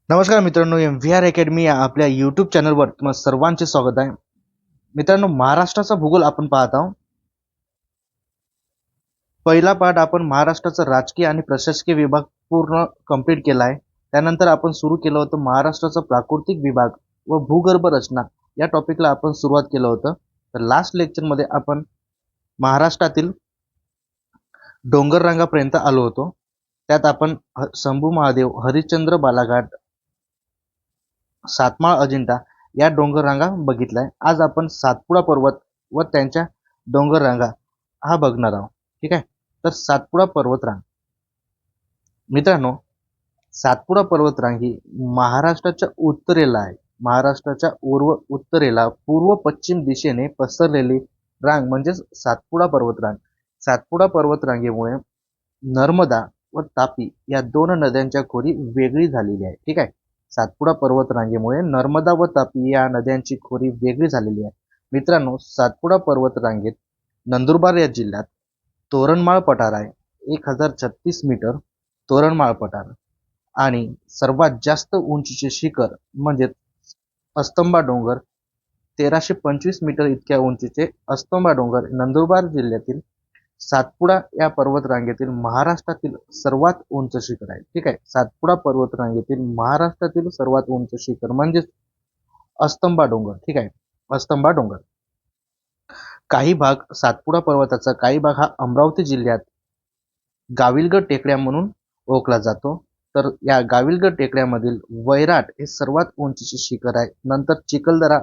नमस्कार मित्रांनो, MVR academy या आपल्या यूट्यूब चॅनलवर तुम्हा सर्वांचे स्वागत आहे. मित्रांनो, महाराष्ट्राचा भूगोल आपण पाहत आहोत. पहिला पाठ आपण महाराष्ट्राचा राजकीय आणि प्रशासकीय विभाग पूर्ण कंप्लीट केला आहे. त्यानंतर आपण सुरू केलं होतं महाराष्ट्राचा प्राकृतिक विभाग व भूगर्भ रचना या टॉपिकला आपण सुरुवात केलं होतं. तर लास्ट लेक्चरमध्ये आपण महाराष्ट्रातील डोंगर रांगापर्यंत आलो होतो. त्यात आपण शंभू महादेव, हरिश्चंद्र बालाघाट, सातमाळ अजिंठा या डोंगर रांगा बघितलाय. आज आपण सातपुडा पर्वत व त्यांच्या डोंगर रांगा हा बघणार आहोत. ठीक आहे. तर सातपुडा पर्वतरांग मित्रांनो, सातपुडा पर्वतरांग ही महाराष्ट्राच्या उत्तरेला आहे. महाराष्ट्राच्या उत्तरेला पूर्व पश्चिम दिशेने पसरलेली रांग म्हणजेच सातपुडा पर्वतरांग. सातपुडा पर्वतरांगेमुळे नर्मदा व तापी या दोन नद्यांच्या खोरी वेगळी झालेली आहे. ठीक आहे. सातपुडा पर्वतरांगेमुळे नर्मदा व तापी या नद्यांची खोरी वेगळी झालेली आहे. मित्रांनो, सातपुडा पर्वतरांगेत नंदुरबार या जिल्ह्यात तोरणमाळ पठार आहे. 1036 मीटर तोरणमाळ पठार आणि सर्वात जास्त उंचीचे शिखर म्हणजे अस्तंबा डोंगर 1325 मीटर इतक्या उंचीचे अस्तंबा डोंगर नंदुरबार जिल्ह्यातील सातपुडा या पर्वतरांगेतील महाराष्ट्रातील सर्वात उंच शिखर आहे. ठीक आहे. सातपुडा पर्वतरांगेतील महाराष्ट्रातील सर्वात उंच शिखर म्हणजे अस्तंबा डोंगर. ठीक आहे. अस्तंबा डोंगर. काही भाग सातपुडा पर्वताचा काही भाग हा अमरावती जिल्ह्यात गाविलगड टेकड्या म्हणून ओळखला जातो. तर या गाविलगड टेकड्यामधील वैराट हे सर्वात उंचीचे शिखर आहे. नंतर चिखलदरा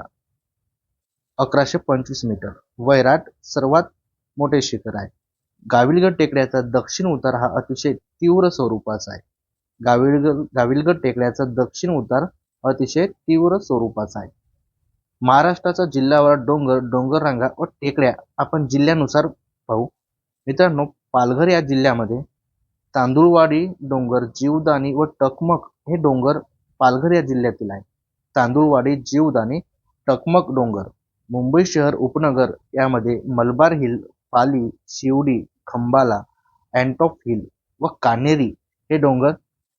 1125 मीटर. वैराट सर्वात मोठे शिखर आहे. गाविलगड टेकड्याचा दक्षिण उतार हा अतिशय तीव्र स्वरूपाचा आहे. गाविलगड टेकड्याचा दक्षिण उतार अतिशय तीव्र स्वरूपाचा आहे. महाराष्ट्राचा जिल्हावार डोंगर रांगा व टेकड्या आपण जिल्ह्यानुसार पाहू. मित्रांनो, पालघर या जिल्ह्यामध्ये तांदुळवाडी डोंगर, जीवदानी व टकमक हे डोंगर पालघर या जिल्ह्यातील आहे. तांदुळवाडी, जीवदानी, टकमक डोंगर. मुंबई शहर उपनगर यामध्ये मलबार हिल, पाली, शिवडी, खंबाला, अँटॉप हिल व कान्हेरी हे डोंगर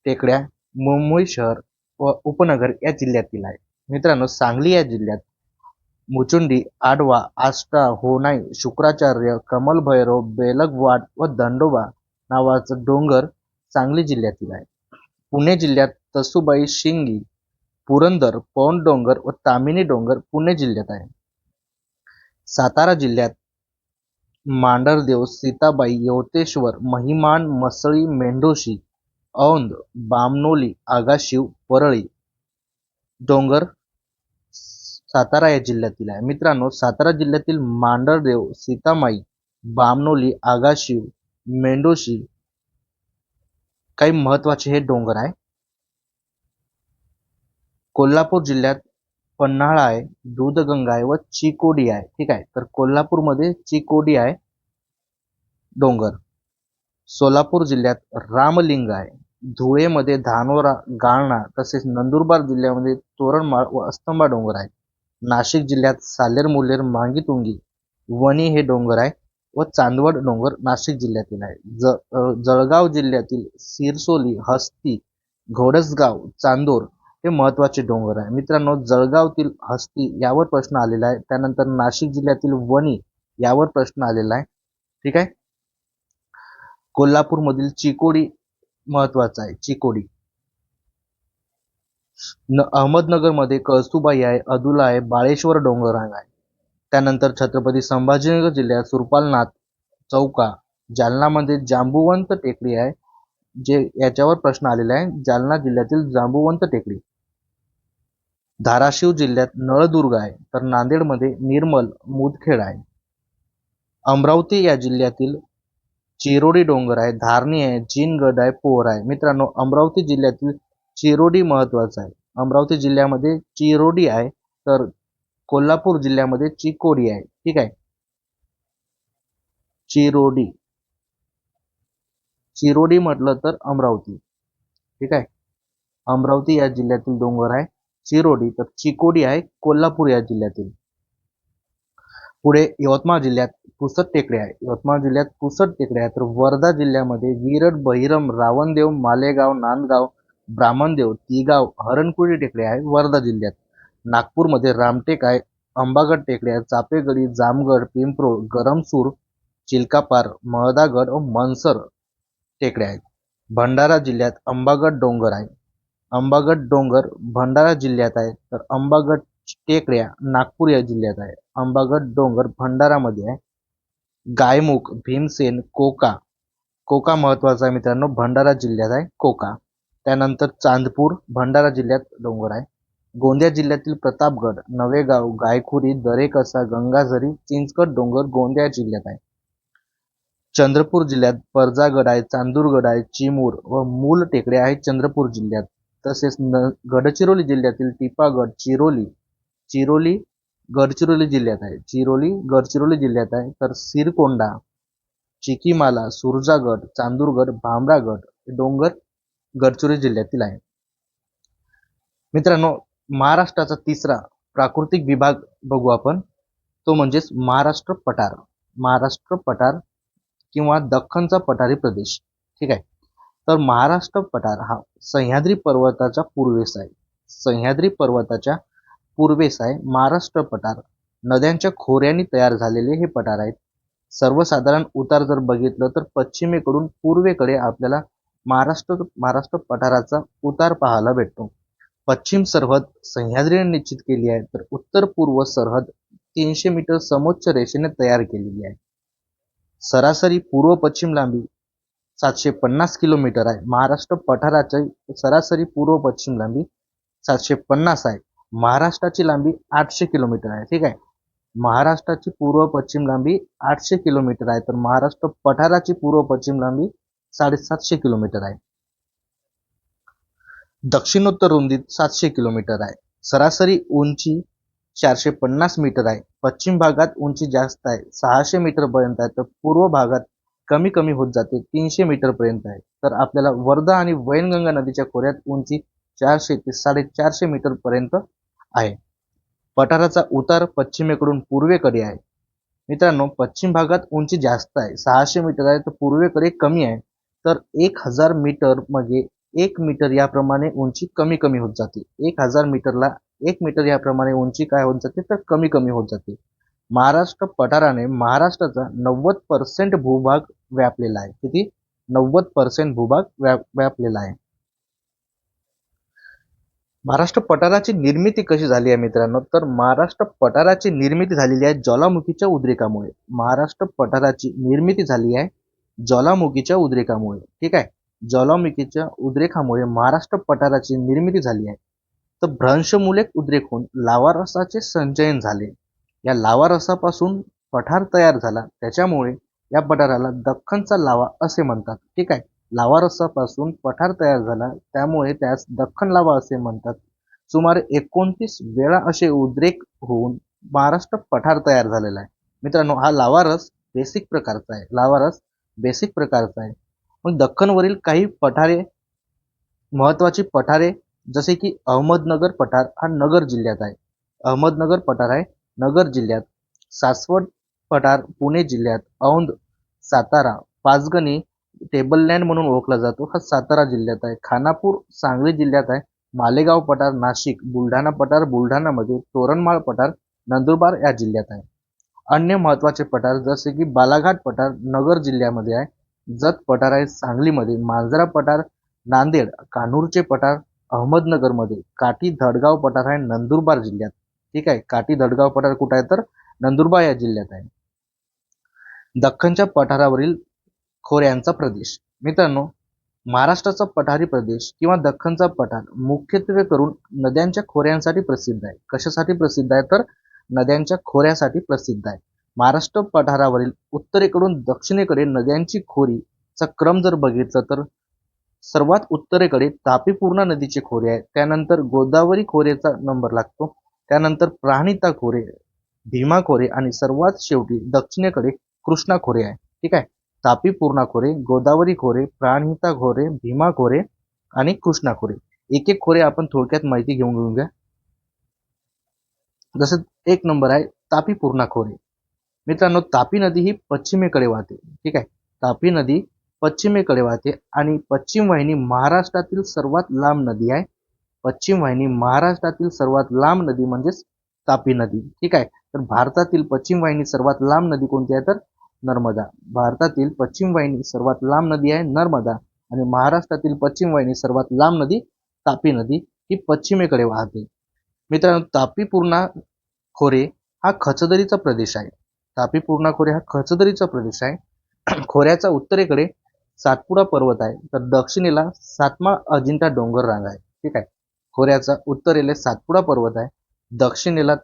टेकड्या मुंबई शहर व उपनगर या जिल्ह्यातील आहे. मित्रांनो, सांगली या जिल्ह्यात मुचुंडी, आडवा, आष्टा, होनाई, शुक्राचार्य, कमलभैरव, बेलगवाड व दंडोबा नावाचा डोंगर सांगली जिल्ह्यातील आहे. पुणे जिल्ह्यात तसुबाई, शिंगी, पुरंदर, पौंड डोंगर व तामिनी डोंगर पुणे जिल्ह्यात आहे. सातारा जिल्ह्यात मांढरदेव, सीताबाई, यवतेश्वर, महिमान, मसळी, मेंढोशी, औंध, बामनोली, आगाशिव, परळी डोंगर सातारा या जिल्ह्यातील आहे. मित्रांनो, सातारा जिल्ह्यातील मांढरदेव, सीतामाई, बामनोली, आगाशिव, मेंढोशी काही महत्वाचे हे डोंगर आहे. कोल्हापूर जिल्ह्यात पन्हाळा आहे, दूधगंगा आहे व चिकोडी आहे. ठीक आहे. तर कोल्हापूरमध्ये चिकोडी आहे डोंगर. सोलापूर जिल्ह्यात रामलिंग आहे. धुळेमध्ये धानोरा, गाळणा तसेच नंदुरबार जिल्ह्यामध्ये तोरणमाळ व अस्तंबा डोंगर आहे. नाशिक जिल्ह्यात सालेर, मुलेर, मांगीतुंगी, वणी हे डोंगर आहे व चांदवड डोंगर नाशिक जिल्ह्यातील आहे. जळगाव जिल्ह्यातील सिरसोली, हस्ती, घोडसगाव, चांदोर हे महत्वाचे डोंगर आहे. मित्रांनो, जळगावतील हस्ती यावर प्रश्न आलेला आहे. त्यानंतर नाशिक जिल्ह्यातील वणी यावर प्रश्न आलेला आहे. ठीक आहे. कोल्हापूरमधील चिकोडी महत्वाचा आहे. चिकोडी. अहमदनगरमध्ये कळसुबाई आहे, अदुला आहे, बाळेश्वर डोंगररांग आहे. त्यानंतर छत्रपती संभाजीनगर जिल्ह्यात सुरपालनाथ चौका. जालनामध्ये जांबुवंत टेकडी आहे, जे याच्यावर प्रश्न आलेला आहे. जालना जिल्ह्यातील जांबुवंत टेकडी. धाराशिव जिल्ह्यात नळदुर्ग आहे. तर नांदेडमध्ये निर्मल, मुदखेड आहे. अमरावती या जिल्ह्यातील चिरोडी डोंगर आहे, धारणी आहे, जिनगड आहे, पोर आहे. मित्रांनो, अमरावती जिल्ह्यातील चिरोडी महत्वाचा आहे. अमरावती जिल्ह्यामध्ये चिरोडी आहे. तर कोल्हापूर जिल्ह्यामध्ये चिकोडी आहे. ठीक आहे. चिरोडी. चिरोडी म्हटलं तर अमरावती. ठीक आहे. अमरावती या जिल्ह्यातील डोंगर आहे चिरोडी. तर चिकोडी आहे कोल्हापूर या जिल्ह्यातील. पुढे यवतमाळ जिल्ह्यात पुसद टेकडी आहे. यवतमाळ जिल्ह्यात पुसद टेकडी आहे. तर वर्धा जिल्ह्यामध्ये विरड, बहिरम, रावणदेव, मालेगाव, नांदगाव, ब्राह्मणदेव, तिगाव, हरणकुळी टेकड्या आहे वर्धा जिल्ह्यात. नागपूरमध्ये रामटेक आहे, अंबागड टेकड्या आहे, चापेगडी, जामगड, पिंपरोळ, गरमसूर, चिल्कापार, मळदागड व मनसर टेकड्या आहेत. भंडारा जिल्ह्यात अंबागड डोंगर आहे. अंबागड डोंगर भंडारा जिल्ह्यात आहे, तर अंबागड टेकड्या नागपूर या जिल्ह्यात आहे. अंबागड डोंगर भंडारामध्ये आहे. गायमुख, भीमसेन, कोका. कोका महत्वाचा आहे मित्रांनो, भंडारा जिल्ह्यात आहे कोका. त्यानंतर चांदपूर भंडारा जिल्ह्यात डोंगर आहे. गोंदिया जिल्ह्यातील प्रतापगड, नवेगाव, गायखुरी, दरेकसा, गंगाझरी, चिंचकट डोंगर गोंदिया जिल्ह्यात आहे. चंद्रपूर जिल्ह्यात परजागड आहे, चांदूरगड आहे, चिमूर व मूल टेकड्या आहेत चंद्रपूर जिल्ह्यात. तसेच गडचिरोली जिल्ह्यातील टिपागड, चिरोली गडचिरोली जिल्ह्यात आहे. चिरोली गडचिरोली जिल्ह्यात आहे. तर सिरकोंडा, चिकीमाला, सुरजागड, चांदूरगड, भामरागड हे डोंगर गडचिरोली जिल्ह्यातील आहे. मित्रांनो, महाराष्ट्राचा तिसरा प्राकृतिक विभाग बघू आपण, तो म्हणजेच महाराष्ट्र पठार. महाराष्ट्र पठार किंवा दख्खनचा पठारी प्रदेश. ठीक आहे. तर महाराष्ट्र पठार हा सह्याद्री पर्वताच्या पूर्वेस आहे. सह्याद्री पर्वताच्या पूर्वेस आहे महाराष्ट्र पठार. नद्यांच्या खोऱ्यांनी तयार झालेले हे पठार आहेत. सर्वसाधारण उतार जर बघितलं तर पश्चिमेकडून पूर्वेकडे आपल्याला महाराष्ट्र पठाराचा उतार पाहायला भेटतो. पश्चिम सरहद सह्याद्रीने निश्चित केली आहे, तर उत्तर पूर्व सरहद 300 मीटर समोच्च रेषेने तयार केलेली आहे. सरासरी पूर्व पश्चिम लांबी 750 किलोमीटर आहे. महाराष्ट्र पठाराची सरासरी पूर्व पश्चिम लांबी 750 आहे. महाराष्ट्राची लांबी 800 किलोमीटर आहे. ठीक आहे. महाराष्ट्राची पूर्व पश्चिम लांबी 800 किलोमीटर आहे, तर महाराष्ट्र पठाराची पूर्व पश्चिम लांबी 750 किलोमीटर आहे. दक्षिणोत्तर रुंदी 700 किलोमीटर आहे. सरासरी उंची 450 मीटर आहे. पश्चिम भागात उंची जास्त आहे, 600 मीटर पर्यंत आहे, तर पूर्व भागात कमी कमी होत जाते, 300 मीटर पर्यंत आहे. तर आपल्याला वर्धा आणि वैनगंगा नदीच्या खोऱ्यात उंची 400 ते 450 मीटर पर्यंत आहे. पठाराचा उतार पश्चिमेकडून पूर्वेकडे आहे. मित्रांनो, पश्चिम भागात उंची जास्त आहे, 600 मीटर आहे, तर पूर्वेकडे कमी आहे. तर 1000 मीटर म्हणजे 1 मीटर याप्रमाणे उंची कमी कमी होत जाते. 1000 मीटरला 1 मीटर याप्रमाणे उंची काय होत जाते, तर कमी कमी होत जाते. महाराष्ट्र पठाराने महाराष्ट्राचा 90% भूभाग व्यापलेला आहे. किती? 90% भूभाग व्यापलेला आहे. महाराष्ट्र पठाराची निर्मिती कशी झाली आहे मित्रांनो, तर महाराष्ट्र पठाराची निर्मिती झालेली आहे ज्वालामुखीच्या उद्रेकामुळे. महाराष्ट्र पठाराची निर्मिती झाली आहे ज्वालामुखीच्या उद्रेकामुळे. ठीक आहे. ज्वालामुखीच्या उद्रेकामुळे महाराष्ट्र पठाराची निर्मिती झाली आहे. तर भ्रंशमूलक उद्रेक होऊन लावारसाचे संचयन झाले. या लावारसापासून पठार तयार झाला, त्याच्यामुळे या पठाराला दख्खनचा लावा असे म्हणतात. ठीक आहे. लावारसापासून पठार तयार झाला, त्यामुळे त्यास दख्खन लावा असे म्हणतात. सुमारे 29 वेळा असे उद्रेक होऊन महाराष्ट्र पठार तयार झालेला आहे. मित्रांनो, हा लावारस बेसिक प्रकारचा आहे. लावारस बेसिक प्रकारचा आहे. मग दख्खनवरील काही पठारे, महत्वाची पठारे जसे की अहमदनगर पठार हा नगर जिल्ह्यात आहे. अहमदनगर पठार आहे नगर जिल्ह्यात. सासवड पठार पुणे जिल्ह्यात. औंध सातारा. पाचगणी टेबललँड म्हणून ओळखला जातो, हा सातारा जिल्ह्यात आहे. खानापूर सांगली जिल्ह्यात आहे. मालेगाव पठार नाशिक. बुलढाणा पठार बुलढाणामध्ये. तोरणमाळ पठार नंदुरबार या जिल्ह्यात आहे. अन्य महत्वाचे पठार जसे की बालाघाट पठार नगर जिल्ह्यामध्ये आहे. जत पठार आहे सांगलीमध्ये. मांजरा पठार नांदेड. कान्हूरचे पठार अहमदनगरमध्ये. काठी धडगाव पठार आहे नंदुरबार जिल्ह्यात. ठीक आहे. काठी धडगाव पठार कुठे आहे, तर नंदुरबार या जिल्ह्यात आहे. दख्खनच्या पठारावरील खोऱ्यांचा प्रदेश. मित्रांनो, महाराष्ट्राचा पठारी प्रदेश किंवा दख्खनचा पठार मुख्यत्वे करून नद्यांच्या खोऱ्यांसाठी प्रसिद्ध आहे. कशासाठी प्रसिद्ध आहे, तर नद्यांच्या खोऱ्यासाठी प्रसिद्ध आहे. महाराष्ट्र पठारावरील उत्तरेकडून दक्षिणेकडे नद्यांची खोरीचा क्रम जर बघितलं तर सर्वात उत्तरेकडे तापी पूर्णा नदीचे खोरे आहे. त्यानंतर गोदावरी खोरेचा नंबर लागतो. त्यानंतर प्राणहिता खोरे, भीमा खोरे आणि सर्वात शेवटी दक्षिणेकडे कृष्णा खोरे आहे. ठीक आहे. तापी पूर्णा खोरे, गोदावरी खोरे, प्राणहिता खोरे, भीमा खोरे आणि कृष्णा खोरे. एक एक खोरे आपण थोडक्यात माहिती घेऊन घ्या. जसं 1 नंबर आहे तापी पूर्णा खोरे. मित्रांनो, तापी नदी ही पश्चिमेकडे वाहते. ठीक आहे. तापी नदी पश्चिमेकडे वाहते आणि पश्चिम वाहिनी महाराष्ट्रातील सर्वात लांब नदी आहे. पश्चिम वाहिनी महाराष्ट्रातील सर्वात लांब नदी म्हणजेच तापी नदी. ठीक आहे. तर भारतातील पश्चिम वाहिनी सर्वात लांब नदी कोणती आहे तर नर्मदा. भारतातील पश्चिम वाहिनी सर्वात लांब नदी आहे नर्मदा आणि महाराष्ट्रातील पश्चिम वाहिनी सर्वात लांब नदी तापी नदी ही पश्चिमेकडे वाहते. मित्रांनो, तापी पूर्णा खोरे हा खचदरीचा प्रदेश आहे. तापी पूर्णा खोरे हा खचदरीचा प्रदेश आहे. खोऱ्याचा उत्तरेकडे सातपुडा पर्वत आहे तर दक्षिणेला सातमा अजिंठा डोंगर रांग आहे. ठीक आहे. खोऱ्याचा उत्तरेला सातपुडा पर्वत आहे, दक्षिणेला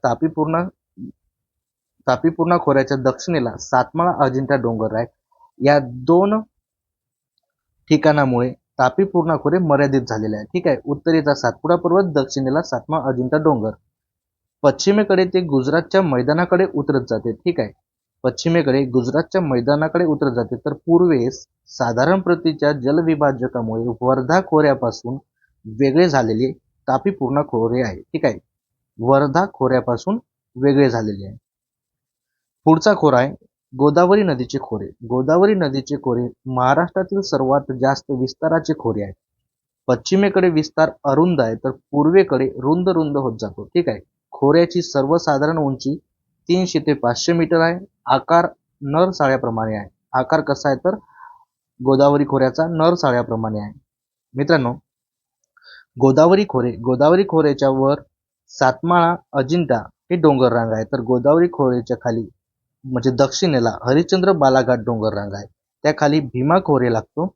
तापीपूर्णा खोऱ्याच्या दक्षिणेला सातमाळा अजिंठा डोंगर आहे. या दोन ठिकाणामुळे तापीपूर्णा खोरे मर्यादित झालेले आहे. ठीक आहे. उत्तरेचा सातपुडा पर्वत, दक्षिणेला सातमा अजिंठा डोंगर. पश्चिमेकडे ते गुजरातच्या मैदानाकडे उतरत जाते. ठीक आहे. पश्चिमेकडे गुजरातच्या मैदानाकडे उतरत जाते तर पूर्वेस साधारण प्रतीच्या जलविभाजकामुळे वर्धा खोऱ्यापासून वेगळे झालेले तापीपूर्णा खोरे आहे. ठीक आहे. वर्धा खोऱ्यापासून वेगळे झालेले आहे. पुढचा खोरा आहे गोदावरी नदीचे खोरे. गोदावरी नदीचे खोरे महाराष्ट्रातील सर्वात जास्त विस्ताराचे खोरे आहे. पश्चिमेकडे विस्तार अरुंद आहे तर पूर्वेकडे रुंद रुंद होत जातो. ठीक आहे. खोऱ्याची सर्वसाधारण उंची 300 ते 500 मीटर आहे. आकार नर साळ्याप्रमाणे आहे. आकार कसा आहे तर गोदावरी खोऱ्याचा नर साळ्याप्रमाणे आहे. मित्रांनो, गोदावरी खोऱ्याच्या वर सातमाळा अजिंठा हे डोंगर रांग आहे तर गोदावरी खोऱ्याच्या खाली म्हणजे दक्षिणेला हरिश्चंद्र बालाघाट डोंगर रांग आहे. त्याखाली भीमा खोरे लागतो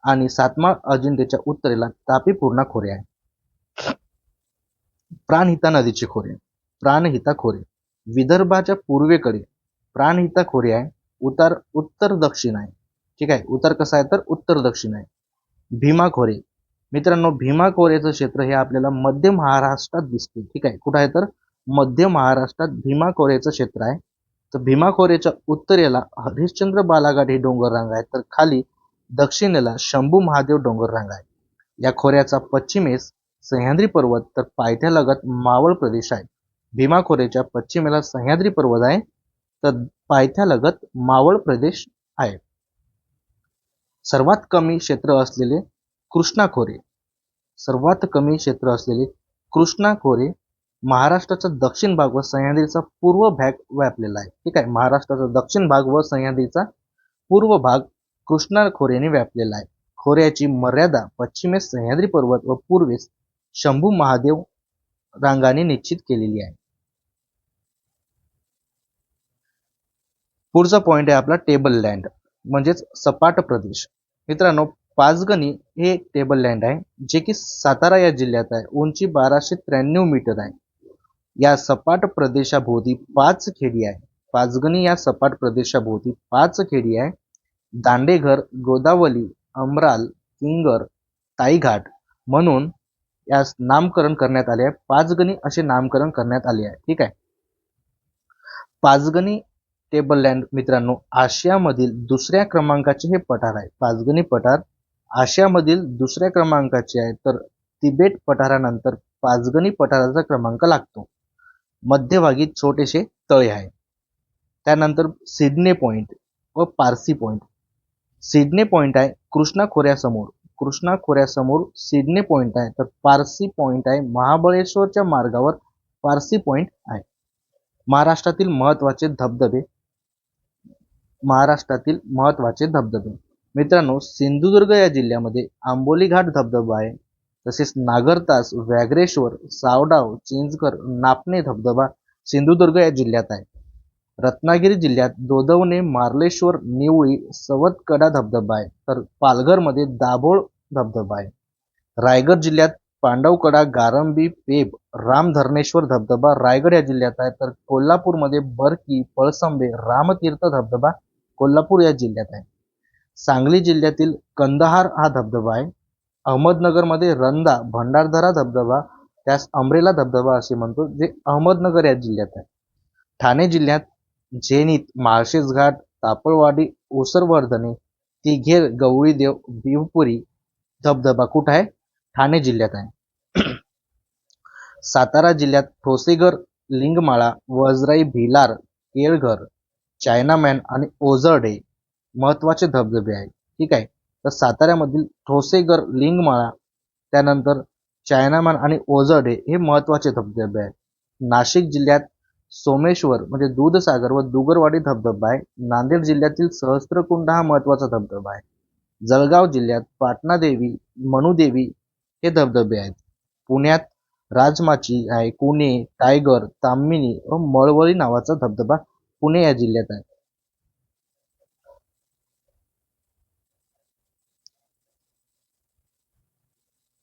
आणि सातमाळ अजिंठ्याच्या उत्तरेला तापीपूर्णा खोरे आहे. प्राणहिता नदीचे खोरे. प्राणहिता खोरे विदर्भाच्या पूर्वेकडे प्राणहिता खोरे आहे. उत्तर दक्षिण आहे. ठीक आहे. उतार कसा आहे तर उत्तर दक्षिण आहे. भीमा खोरे. मित्रांनो, भीमा खोऱ्याचं क्षेत्र हे आपल्याला मध्य महाराष्ट्रात दिसते. ठीक आहे. कुठं आहे तर मध्य महाराष्ट्रात भीमा खोऱ्याचं क्षेत्र आहे. तर भीमा खोऱ्याच्या उत्तरेला हरिश्चंद्र बालाघाट हे डोंगर रांग आहे तर खाली दक्षिणेला शंभू महादेव डोंगर रांग आहे. या खोऱ्याचा पश्चिमेस सह्याद्री पर्वत तर पायथ्यालगत मावळ प्रदेश आहे. भीमा खोऱ्याच्या पश्चिमेला सह्याद्री पर्वत आहे तर पायथ्यालगत मावळ प्रदेश आहे. सर्वात कमी क्षेत्र असलेले कृष्णा खोरे. सर्वात कमी क्षेत्र असलेले कृष्णा खोरे महाराष्ट्राचा दक्षिण भाग व सह्याद्रीचा पूर्व भाग व्यापलेला आहे. ठीक आहे. महाराष्ट्राचा दक्षिण भाग व सह्याद्रीचा पूर्व भाग कृष्णा खोऱ्याने व्यापलेला आहे. खोऱ्याची मर्यादा पश्चिमेस सह्याद्री पर्वत व पूर्वेस शंभू महादेव रांगाने निश्चित केलेली आहे. पुढचा पॉइंट आहे आपला टेबल लँड म्हणजेच सपाट प्रदेश. मित्रांनो, पाचगणी हे एक टेबल लँड आहे जे की सातारा या जिल्ह्यात आहे. उंची 1293 मीटर आहे. या सपाट प्रदेशाभोवती 5 खेडी आहे. पाचगणी या सपाट प्रदेशाभोवती 5 खेडी आहे. दांडेघर, गोदावली, अमराल, किंगर, ताईघाट म्हणून यास नामकरण करण्यात आले आहे. पाचगणी असे नामकरण करण्यात आले आहे. ठीक आहे. पाचगणी टेबल लँड मित्रांनो आशियामधील दुसऱ्या क्रमांकाचे हे पठार आहे. पाचगणी पठार आशियामधील दुसऱ्या क्रमांकाचे आहे तर तिबेट पठारानंतर पाचगणी पठाराचा क्रमांक लागतो. मध्यभागी छोटेसे तळे आहे. त्यानंतर सिडने पॉइंट व पारसी पॉइंट. सिडने पॉइंट आहे कृष्णा खोऱ्यासमोर. कृष्णा खोऱ्यासमोर सिडने पॉइंट आहे तर पारसी पॉइंट आहे महाबळेश्वरच्या मार्गावर पारसी पॉइंट आहे. महाराष्ट्रातील महत्त्वाचे धबधबे. मित्रांनो, सिंधुदुर्ग या जिल्ह्यामध्ये आंबोली घाट धबधबा आहे. तसेच नागरतास, व्याघ्रेश्वर, सावडाव, चिंचघर, नापणे धबधबा सिंधुदुर्ग या जिल्ह्यात आहे. रत्नागिरी जिल्ह्यात दोदवणे, मार्लेश्वर, निवळी, सवतकडा धबधबा आहे तर पालघरमध्ये दाभोळ धबधबा आहे. रायगड जिल्ह्यात पांडवकडा, गारंबी, पेब, रामधरणेश्वर धबधबा रायगड या जिल्ह्यात आहे तर कोल्हापूरमध्ये बरकी, पळसंबे, रामतीर्थ धबधबा कोल्हापूर या जिल्ह्यात आहे. सांगली जिल्ह्यातील कंदहार हा धबधबा आहे. अहमदनगरमध्ये रंधा, भंडारदरा धबधबा त्यास अमरेला धबधबा असे म्हणतो जे अहमदनगर या जिल्ह्यात आहे. ठाणे जिल्ह्यात झेनीत, माळशेज घाट, तापळवाडी, ओसरवर्धने, तिघेर, गवळीदेव, बिवपुरी धबधबा कुठं आहे? ठाणे जिल्ह्यात आहे. सातारा जिल्ह्यात ठोसेघर, लिंगमाळा, वजराई, भिलार, केळघर, चायनामॅन आणि ओझरडे महत्वाचे धबधबे आहेत. ठीक आहे. तर साताऱ्यामधील ठोसेगर लिंगमाळा, त्यानंतर चायनामान आणि ओझरडे हे महत्त्वाचे धबधबे आहेत. नाशिक जिल्ह्यात सोमेश्वर म्हणजे दूधसागर व दुगरवाडी धबधबा आहे. नांदेड जिल्ह्यातील सहस्त्रकुंड हा महत्त्वाचा धबधबा आहे. जळगाव जिल्ह्यात पाटणादेवी, मनुदेवी हे धबधबे आहेत. पुण्यात राजमाची आहे, कुणे, टायगर, ताम्हिणी व मळवळी नावाचा धबधबा पुणे या जिल्ह्यात आहे.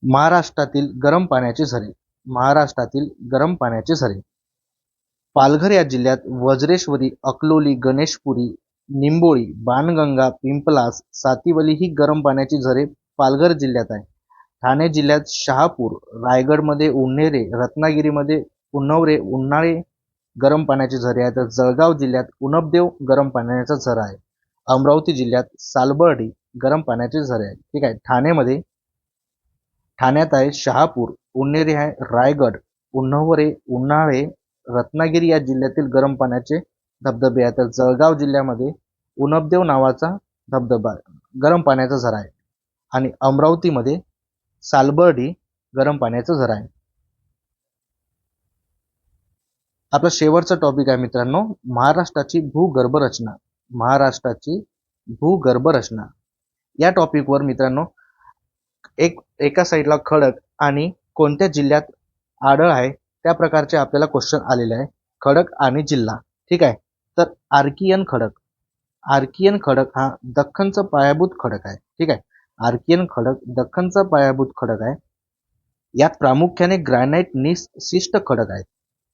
महाराष्ट्रातील गरम पाण्याचे झरे. महाराष्ट्रातील गरम पाण्याचे झरे. पालघर या जिल्ह्यात वज्रेश्वरी, अकलोली, गणेशपुरी, निंबोळी, बाणगंगा, पिंपलास, सातिवली ही गरम पाण्याची झरे पालघर जिल्ह्यात आहे. ठाणे जिल्ह्यात शहापूर, रायगडमध्ये उन्हेरे, रत्नागिरीमध्ये उन्हवरे, उन्हाळे गरम पाण्याचे झरे आहेत. तर जळगाव जिल्ह्यात उनबदेव गरम पाण्याचा झरा आहे. अमरावती जिल्ह्यात सालबर्डी गरम पाण्याचे झरे आहे. ठीक आहे. ठाण्यात आहे शहापूर, उन्हेरे आहे, रायगड, उन्हवरे, उन्हाळे, रत्नागिरी या जिल्ह्यातील गरम पाण्याचे धबधबे आहेत. तर जळगाव जिल्ह्यामध्ये उनबदेव नावाचा धबधबा गरम पाण्याचा झरा आहे आणि अमरावतीमध्ये सालबर्डी गरम पाण्याचा झरा आहे. आपला शेवटचा टॉपिक आहे मित्रांनो, महाराष्ट्राची भूगर्भ रचना. महाराष्ट्राची भूगर्भ रचना या टॉपिकवर मित्रांनो एका साईडला खडक आणि कोणत्या जिल्ह्यात आढळ आहे त्या प्रकारचे आपल्याला क्वेश्चन आलेले आहे. खडक आणि जिल्हा. ठीक आहे. तर आर्कियन खडक हा दख्खनचा पायाभूत खडक आहे. ठीक आहे. आर्कियन खडक दख्खनचा पायाभूत खडक आहे. यात प्रामुख्याने ग्रॅनाइट शिष्ट खडक आहेत.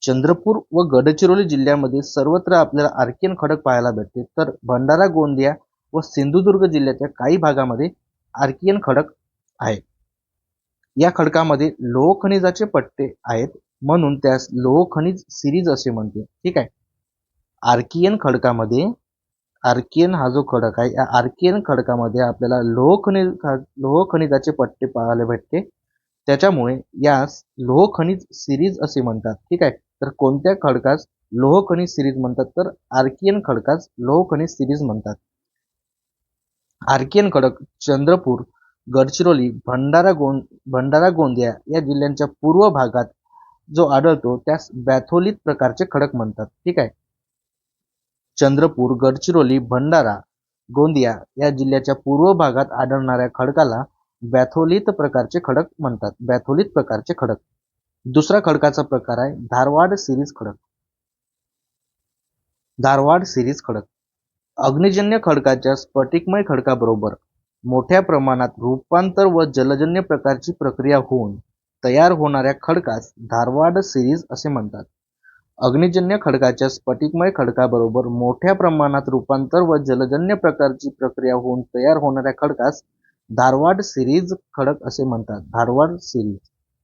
चंद्रपूर व गडचिरोली जिल्ह्यामध्ये सर्वत्र आपल्याला आर्कियन खडक पाहायला भेटते. तर भंडारा, गोंदिया व सिंधुदुर्ग जिल्ह्याच्या काही भागामध्ये आर्कियन खडक आहे. या खडकामध्ये लोह खनिजाचे पट्टे आहेत म्हणून त्यास लोह खनिज सिरीज असे म्हणते. ठीक आहे. आर्कियन हा जो खडक आहे, या आर्कियन खडकामध्ये आपल्याला लोह खनिजाचे पट्टे पाहायला भेटते. त्याच्यामुळे यास लोह खनिज सिरीज असे म्हणतात. ठीक आहे. तर कोणत्या खडकास लोह खनिज सिरीज म्हणतात? तर आर्कियन खडकास लोह खनिज सिरीज म्हणतात. आर्कियन खडक चंद्रपूर, गडचिरोली, भंडारा, गोंदिया या जिल्ह्यांच्या पूर्व भागात जो आढळतो त्यास बॅथोलित प्रकारचे खडक म्हणतात. ठीक आहे. चंद्रपूर, गडचिरोली, भंडारा, गोंदिया या जिल्ह्याच्या पूर्व भागात आढळणाऱ्या खडकाला बॅथोलित प्रकारचे खडक म्हणतात. बॅथोलित प्रकारचे खडक. दुसरा खडकाचा प्रकार आहे धारवाड सिरीज खडक. धारवाड सिरीज खडक अग्निजन्य खडकाच्या स्फटिकमय खडकाबरोबर मोठ्या प्रमाणात रूपांतर व जलजन्य प्रकारची प्रक्रिया होऊन तयार होणाऱ्या खडकास धारवाड सिरीज असे म्हणतात. अग्निजन्य खडकाच्या स्फटिकमय खडकाबरोबर मोठ्या प्रमाणात रूपांतर व जलजन्य प्रकारची प्रक्रिया होऊन तयार होणाऱ्या खडकास धारवाड सिरीज खडक असे म्हणतात. धारवाड सिरीज.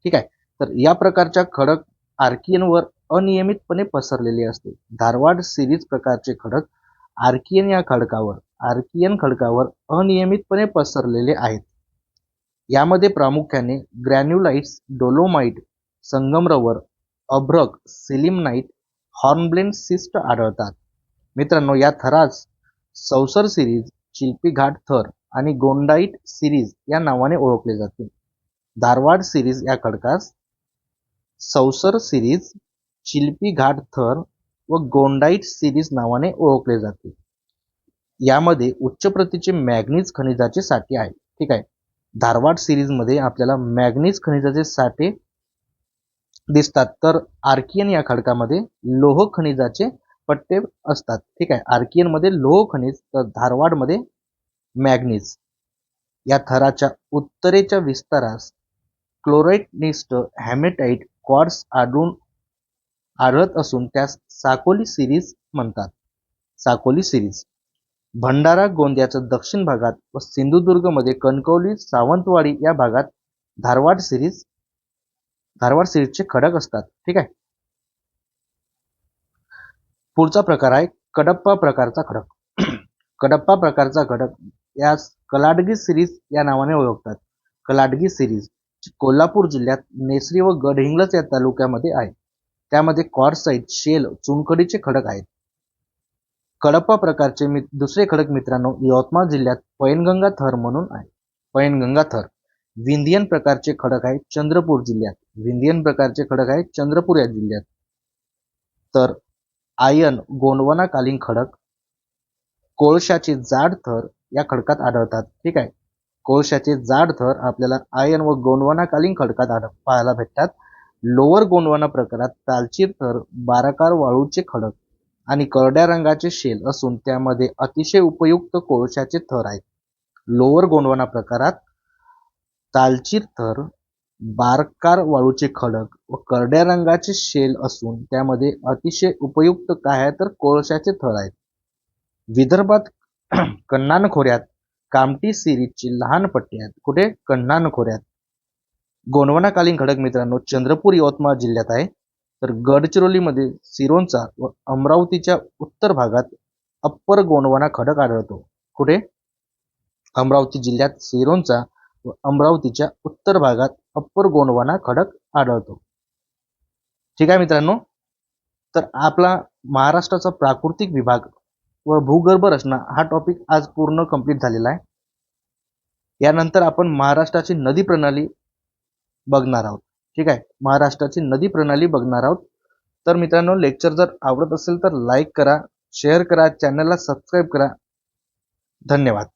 ठीक आहे. तर या प्रकारच्या खडक आर्कियनवर अनियमितपणे पसरलेले असते. धारवाड सिरीज प्रकारचे खडक आर्कियन खडकावर अनियमितपणे पसरलेले आहेत. यामध्ये प्रामुख्याने ग्रॅन्युलाइट्स, डोलोमाइट, संगमरवर, अभ्रक, सिलिमनाइट, हॉर्नब्लेंड सिस्ट आढळतात. मित्रांनो, या थरास सौसर सिरीज, चिल्पी घाट थर आणि गोंडाईट सिरीज या नावाने ओळखले जाते. धारवाड सिरीज या खडकास सौसर सिरीज, चिल्पी घाट थर व गोंडाईट सिरीज नावाने ओळखले जाते. यामध्ये उच्च प्रतीचे मॅग्नीज खनिजाचे साठे आहेत. ठीक आहे. धारवाड सिरीज मध्ये आपल्याला मॅग्नीज खनिजाचे साठे दिसतात, तर आर्कियन या खडकामध्ये लोह खनिजाचे पट्टे असतात. ठीक आहे. आर्कियन मध्ये लोह खनिज, तर धारवाड मध्ये मॅग्नीज. या थराच्या उत्तरेच्या विस्तारास क्लोराइटनिस्ट, हॅमेटाइट, क्वार्ट्स आढळत असून त्यास साकोली सिरीज म्हणतात. साकोली सिरीज. भंडारा, गोंदियाच्या दक्षिण भागात व सिंधुदुर्ग मध्ये कणकवली, सावंतवाडी या भागात धारवाड सिरीजचे खडक असतात. ठीक आहे. पुढचा प्रकार आहे कडप्पा प्रकारचा खडक. कडप्पा प्रकारचा खडक यास कलाडगी सिरीज या नावाने ओळखतात. कलाडगी सिरीज कोल्हापूर जिल्ह्यात नेसरी व गडहिंग्लज या तालुक्यामध्ये आहे. त्यामध्ये क्वार्ट्साइट, शेल, चुनखडीचे खडक आहेत. कडप्पा प्रकारचे दुसरे खडक मित्रांनो यवतमाळ जिल्ह्यात पैनगंगा थर म्हणून आहे. पैनगंगा थर. विंध्यन प्रकारचे खडक आहे चंद्रपूर जिल्ह्यात. विंध्यन प्रकारचे खडक आहे चंद्रपूर या जिल्ह्यात. तर आयन गोंडवानाकालीन खडक, कोळशाचे जाड थर या खडकात आढळतात. ठीक आहे. कोळशाचे जाड थर आपल्याला आयन व गोंडवानाकालीन खडकात पाहायला भेटतात. लोअर गोंडवाना प्रकारात तालचीर थर, बाराकार वाळूचे खडक आणि करड्या रंगाचे शेल असून त्यामध्ये अतिशय उपयुक्त कोळशाचे थर आहेत. लोअर गोंडवाना प्रकारात तालचीर थर, बारकार वाळूचे खडक व करड्या रंगाचे शेल असून त्यामध्ये अतिशय उपयुक्त काय आहे तर कोळशाचे थर आहेत. विदर्भात कन्हान खोऱ्यात कामठी सिरीजची लहान पट्टी आहेत. कुठे? कन्हान खोऱ्यात. गोंडवानाकालीन खडक मित्रांनो चंद्रपूर यवतमाळ जिल्ह्यात आहे. तर गडचिरोलीमध्ये सिरोंचा व अमरावतीच्या उत्तर भागात अप्पर गोंडवाना खडक आढळतो. कुठे? अमरावती जिल्ह्यात सिरोंचा व अमरावतीच्या उत्तर भागात अप्पर गोंडवाना खडक आढळतो. ठीक आहे मित्रांनो. तर आपला महाराष्ट्राचा प्राकृतिक विभाग व भूगर्भ रचना हा टॉपिक आज पूर्ण कंप्लीट झालेला आहे. यानंतर आपण महाराष्ट्राची नदी प्रणाली बघणार आहोत. ठीक आहे. महाराष्ट्राची नदी प्रणाली बघणार आहोत. तर मित्रांनो लेक्चर जर आवडत असेल तर लाईक करा, शेअर करा, चॅनलला सबस्क्राईब करा. धन्यवाद.